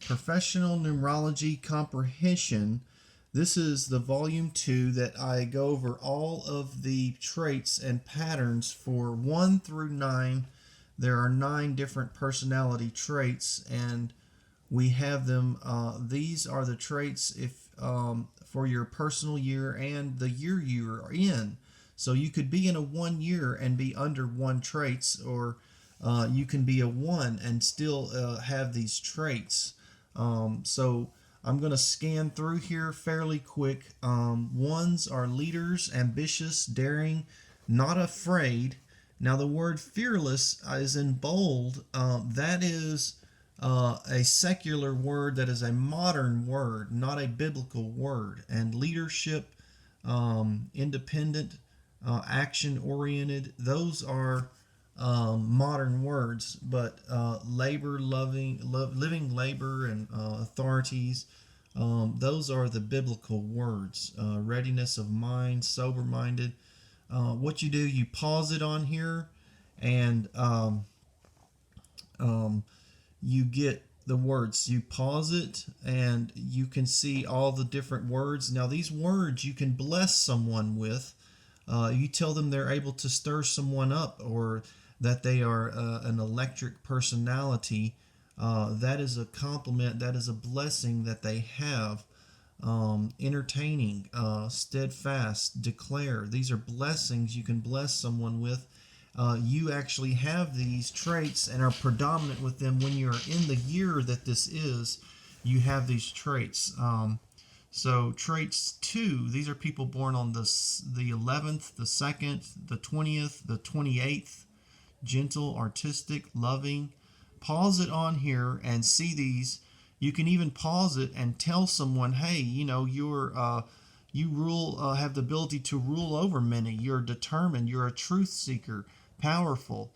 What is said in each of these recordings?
Professional Numerology Comprehension. This is the volume 2 that I go over all of the traits and patterns for 1 through 9. There are 9 different personality traits, and we have them. These are the traits if for your personal year and the year you are in. So you could be in a 1 year and be under 1 traits, or you can be a 1 and still have these traits. So I'm going to scan through here fairly quick. Ones are leaders, ambitious, daring, not afraid. Now, the word fearless is in bold. That is a secular word, that is a modern word, not a biblical word. And leadership, independent, action oriented, those are modern words, but labor loving, living labor, and authorities, those are the biblical words. Readiness of mind, sober minded. What you do, you pause it on here, and you get the words. You pause it, and you can see all the different words. Now, these words you can bless someone with. You tell them they're able to stir someone up, or that they are an electric personality. That is a compliment, that is a blessing that they have. Entertaining, steadfast, declare. These are blessings you can bless someone with. You actually have these traits and are predominant with them when you're in the year that this is. You have these traits. So traits 2, these are people born on the 11th, the 2nd, the 20th, the 28th. Gentle, artistic, loving. Pause it on here and see these. You can even pause it and tell someone, hey, you rule, have the ability to rule over many. You're determined. You're a truth seeker, powerful.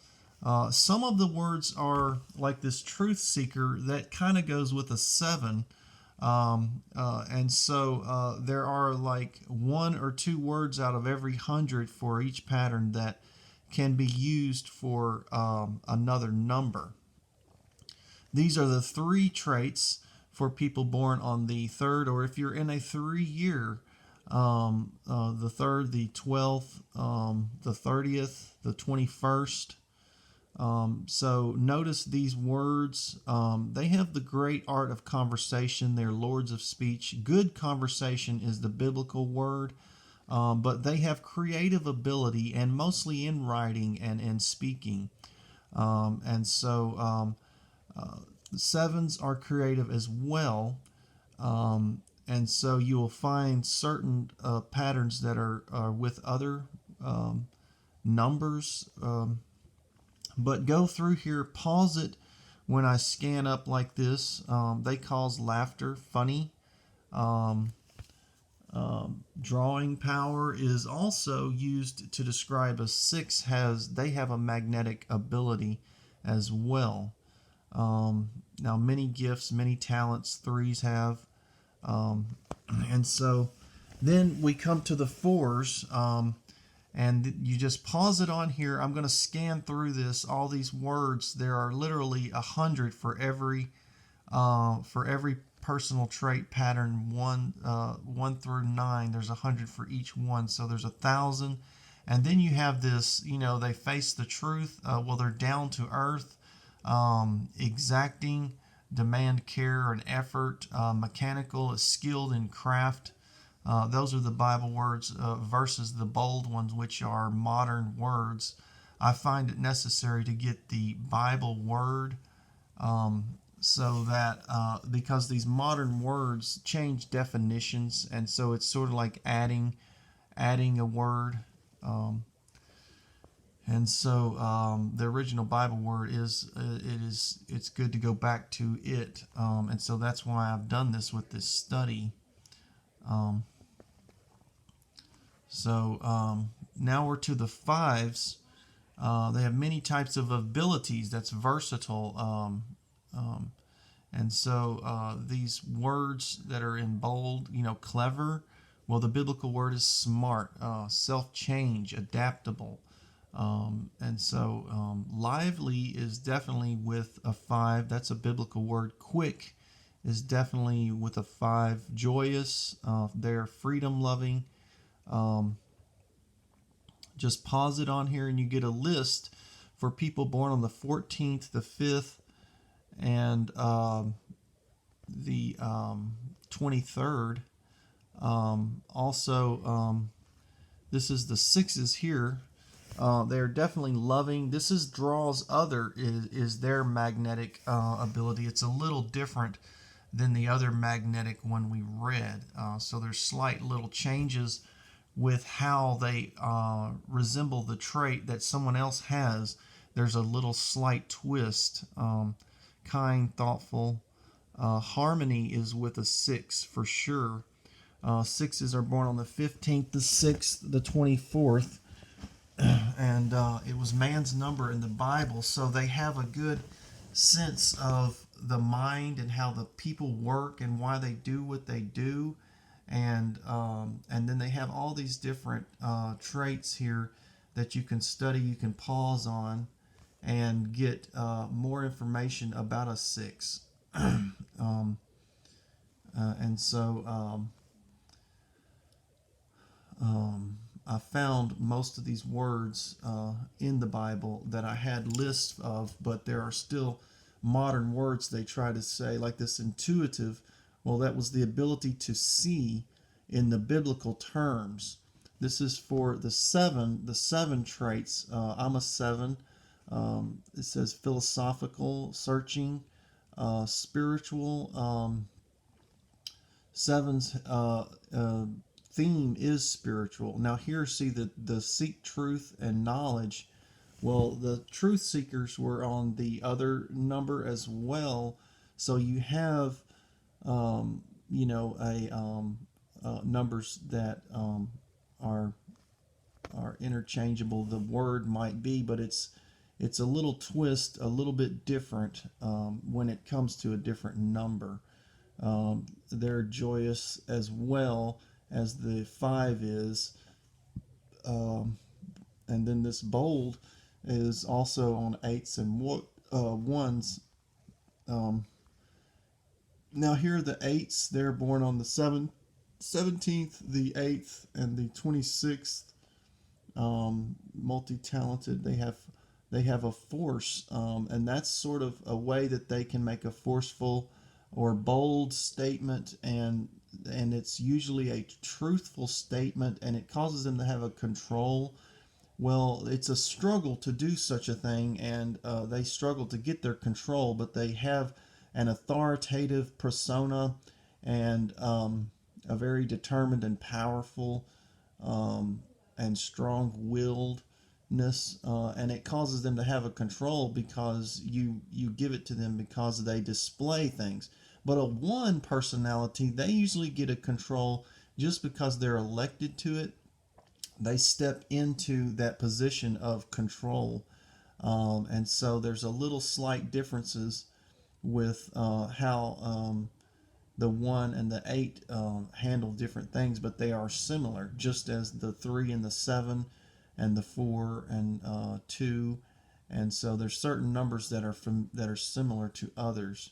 Some of the words are like this truth seeker that kind of goes with a 7. And so there are like 1 or 2 words out of every 100 for each pattern that can be used for another number. These are the 3 traits for people born on the 3rd, or if you're in a 3-year, the 3rd, the 12th, the 30th, the 21st. So notice these words. They have the great art of conversation. They're lords of speech. Good conversation is the biblical word. But they have creative ability, and mostly in writing and in speaking. And so the 7s are creative as well. And so you will find certain patterns that are with other numbers. But go through here, pause it when I scan up like this. They cause laughter funny. Drawing power is also used to describe a 6. They have a magnetic ability as well. Now, many gifts, many talents, 3s have. And so then we come to the 4s, and you just pause it on here. I'm going to scan through this, all these words. There are literally 100 for every personal trait pattern, 1 through 9. There's 100 for each one, so there's 1,000. And then you have this, they face the truth. Well, they're down to earth, exacting, demand care and effort, mechanical, is skilled in craft. Those are the Bible words versus the bold ones, which are modern words. I find it necessary to get the Bible word, so that because these modern words change definitions, and so it's sort of like adding a word. And so the original Bible word it's good to go back to it, and so that's why I've done this with this study. Now we're to the 5s. They have many types of abilities. That's versatile. And so these words that are in bold, clever, well, the biblical word is smart, self-change, adaptable. And so lively is definitely with a 5. That's a biblical word. Quick is definitely with a 5. Joyous, they're freedom loving. Um, just pause it on here and you get a list for people born on the 14th, the 5th, and the 23rd. Also, this is the 6s here. They're definitely loving. This is draws other is their magnetic ability. It's a little different than the other magnetic one we read. So there's slight little changes with how they resemble the trait that someone else has. There's a little slight twist. Kind, thoughtful. Harmony is with a 6 for sure. 6s are born on the 15th, the 6th, the 24th. And it was man's number in the Bible, so they have a good sense of the mind and how the people work and why they do what they do, and then they have all these different traits here that you can study, you can pause on, and get more information about a 6. And so I found most of these words in the Bible that I had lists of, but there are still modern words they try to say, like this intuitive. Well, that was the ability to see in the biblical terms. This is for the 7 traits. I'm a 7. It says philosophical, searching, spiritual. 7's theme is spiritual. Now here, see the seek truth and knowledge. Well, the truth seekers were on the other number as well. So you have, numbers that are interchangeable. The word might be, but it's a little twist, a little bit different when it comes to a different number. They're joyous as well as the 5 is. And then this bold is also on 8s and 1s. Now here are the 8s. They're born on the 17th, the 8th, and the 26th. Multi-talented. They have a force, and that's sort of a way that they can make a forceful or bold statement, and it's usually a truthful statement, and it causes them to have a control. Well, it's a struggle to do such a thing, and they struggle to get their control, but they have an authoritative persona and a very determined and powerful and strong-willedness, and it causes them to have a control because you give it to them because they display things. But a 1 personality, they usually get a control just because they're elected to it. They step into that position of control, and so there's a little slight differences with how the 1 and the 8 handle different things, but they are similar, just as the 3 and the 7 and the 4 and 2. And so there's certain numbers that are similar to others,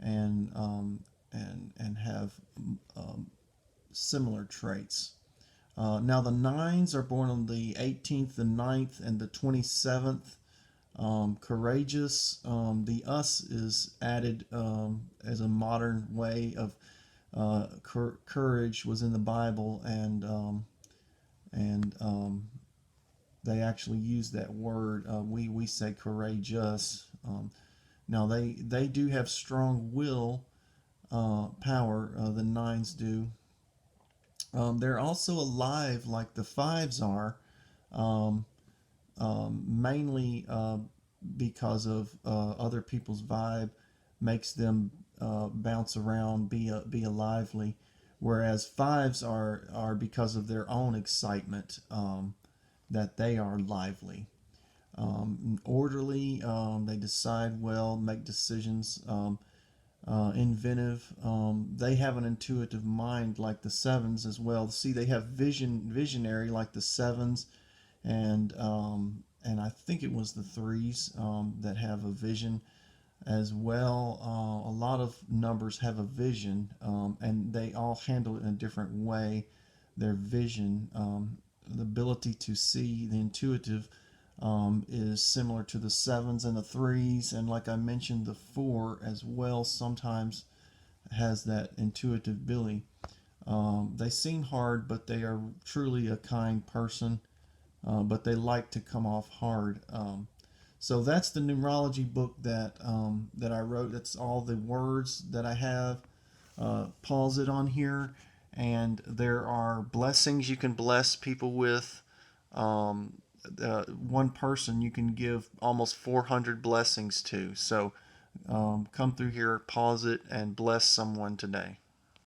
and have similar traits. Now the 9s are born on the 18th, the 9th, and the 27th. Courageous. The us is added as a modern way of courage was in the Bible, and they actually use that word. We say courageous. Now they do have strong will power. The 9s do. They're also alive like the 5s are, mainly because of other people's vibe makes them bounce around, be a lively, whereas 5s are because of their own excitement that they are lively. Orderly, they decide well, make decisions. Inventive. They have an intuitive mind like the 7s as well. See, they have visionary like the 7s, and I think it was the 3s that have a vision. as well. A lot of numbers have a vision, and they all handle it in a different way. Their vision, the ability to see, the intuitive, is similar to the sevens and the threes, and like I mentioned, the four as well sometimes has that intuitive ability. They seem hard, but they are truly a kind person, but they like to come off hard. So that's the numerology book that I wrote. That's all the words that I have. Pause it on here, and there are blessings you can bless people with. One person you can give almost 400 blessings to. So come through here, pause it, and bless someone today.